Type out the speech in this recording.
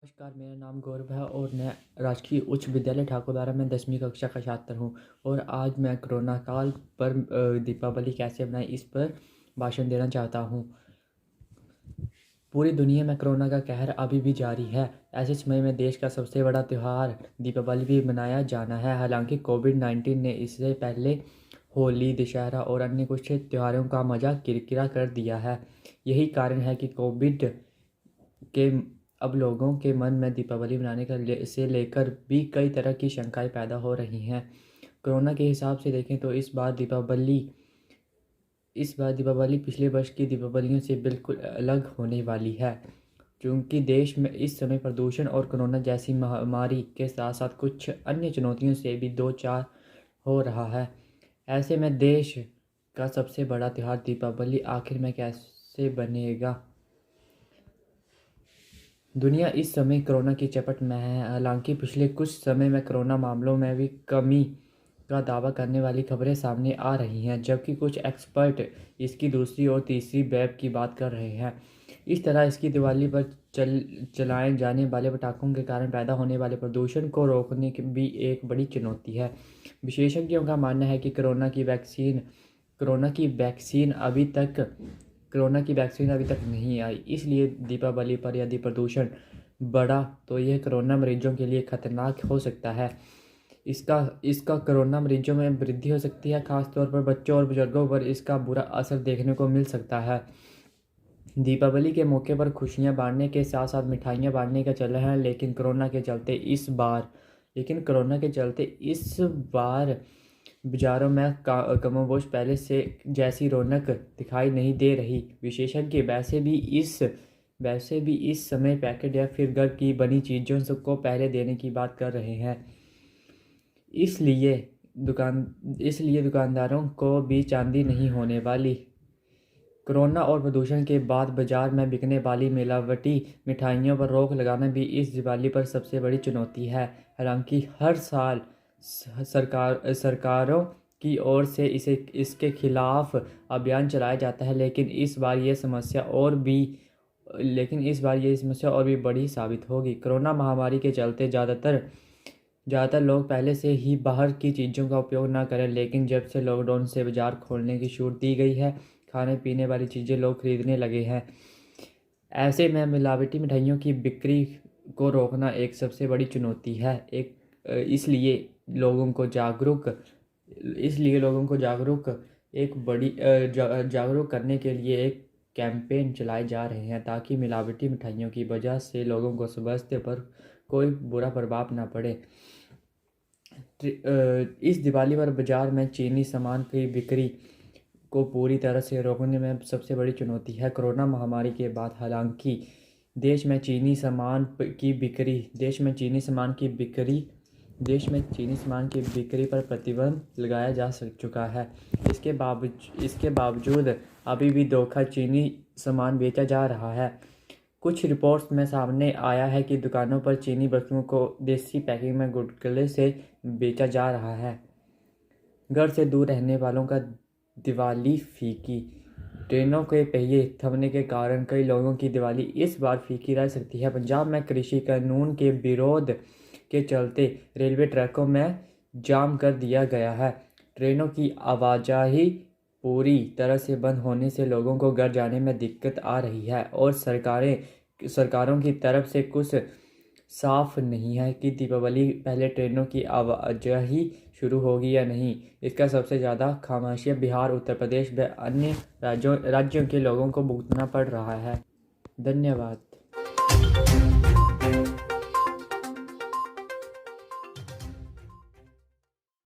नमस्कार, मेरा नाम गौरव है और मैं राजकीय उच्च विद्यालय ठाकुरद्वारा में 10वीं कक्षा का छात्र हूँ। और आज मैं कोरोना काल पर दीपावली कैसे मनाएं इस पर भाषण देना चाहता हूँ। पूरी दुनिया में कोरोना का कहर अभी भी जारी है। ऐसे समय में देश का सबसे बड़ा त्यौहार दीपावली भी मनाया जाना है। हालांकि कोविड-19 ने इससे पहले होली, दशहरा और अन्य कुछ त्योहारों का मजा किरकिरा कर दिया है। यही कारण है कि कोविड के अब लोगों के मन में दीपावली मनाने से लेकर भी कई तरह की शंकाएं पैदा हो रही हैं। कोरोना के हिसाब से देखें तो इस बार दीपावली पिछले वर्ष की दीपावलियों से बिल्कुल अलग होने वाली है, क्योंकि देश में इस समय प्रदूषण और कोरोना जैसी महामारी के साथ साथ कुछ अन्य चुनौतियों से भी दो चार हो रहा है। ऐसे में देश का सबसे बड़ा त्यौहार दीपावली आखिर में कैसे बनेगा। दुनिया इस समय कोरोना की चपेट में है। हालांकि पिछले कुछ समय में कोरोना मामलों में भी कमी का दावा करने वाली खबरें सामने आ रही हैं, जबकि कुछ एक्सपर्ट इसकी दूसरी और तीसरी वेव की बात कर रहे हैं। इस तरह इसकी दिवाली पर चलाए जाने वाले पटाखों के कारण पैदा होने वाले प्रदूषण को रोकने की भी एक बड़ी चुनौती है। विशेषज्ञों का मानना है कि कोरोना की वैक्सीन अभी तक नहीं आई, इसलिए दीपावली पर यदि प्रदूषण बढ़ा तो यह कोरोना मरीजों के लिए खतरनाक हो सकता है। इसका कोरोना मरीजों में वृद्धि हो सकती है। खासतौर पर बच्चों और बुजुर्गों पर इसका बुरा असर देखने को मिल सकता है। दीपावली के मौके पर खुशियां बांटने के साथ साथ मिठाइयां बांटने का चलन है, लेकिन कोरोना के चलते इस बार बाजारों में कमोबेश पहले से जैसी रौनक दिखाई नहीं दे रही। विशेषज्ञ वैसे भी इस समय पैकेट या फिर घर की बनी चीज़ों को पहले देने की बात कर रहे हैं। इसलिए दुकानदारों को भी चांदी नहीं होने वाली। कोरोना और प्रदूषण के बाद बाजार में बिकने वाली मिलावटी मिठाइयों पर रोक लगाना भी इस दिवाली पर सबसे बड़ी चुनौती है। हालांकि हर साल सरकारों की ओर से इसके खिलाफ अभियान चलाया जाता है, लेकिन इस बार ये समस्या और भी बड़ी साबित होगी। कोरोना महामारी के चलते ज़्यादातर लोग पहले से ही बाहर की चीज़ों का उपयोग ना करें, लेकिन जब से लॉकडाउन से बाजार खोलने की छूट दी गई है, खाने पीने वाली चीज़ें लोग खरीदने लगे हैं। ऐसे में मिलावटी मिठाइयों की बिक्री को रोकना एक सबसे बड़ी चुनौती है। इसलिए लोगों को जागरूक करने के लिए एक कैंपेन चलाए जा रहे हैं, ताकि मिलावटी मिठाइयों की वजह से लोगों को स्वास्थ्य पर कोई बुरा प्रभाव ना पड़े। इस दिवाली पर बाजार में चीनी सामान की बिक्री को पूरी तरह से रोकने में सबसे बड़ी चुनौती है। कोरोना महामारी के बाद हालांकि देश में चीनी सामान की बिक्री पर प्रतिबंध लगाया जा चुका है। इसके बावजूद अभी भी धोखा चीनी सामान बेचा जा रहा है। कुछ रिपोर्ट्स में सामने आया है कि दुकानों पर चीनी वस्तुओं को देसी पैकिंग में गुटखले से बेचा जा रहा है। घर से दूर रहने वालों का दिवाली फीकी। ट्रेनों के पहिए थमने के कारण कई लोगों की दिवाली इस बार फीकी रह सकती है। पंजाब में कृषि कानून के विरोध के चलते रेलवे ट्रैकों में जाम कर दिया गया है। ट्रेनों की आवाजाही पूरी तरह से बंद होने से लोगों को घर जाने में दिक्कत आ रही है और सरकारों की तरफ से कुछ साफ नहीं है कि दीपावली पहले ट्रेनों की आवाजाही शुरू होगी या नहीं। इसका सबसे ज़्यादा खामियाजा बिहार, उत्तर प्रदेश व अन्य राज्यों के लोगों को भुगतना पड़ रहा है। धन्यवाद।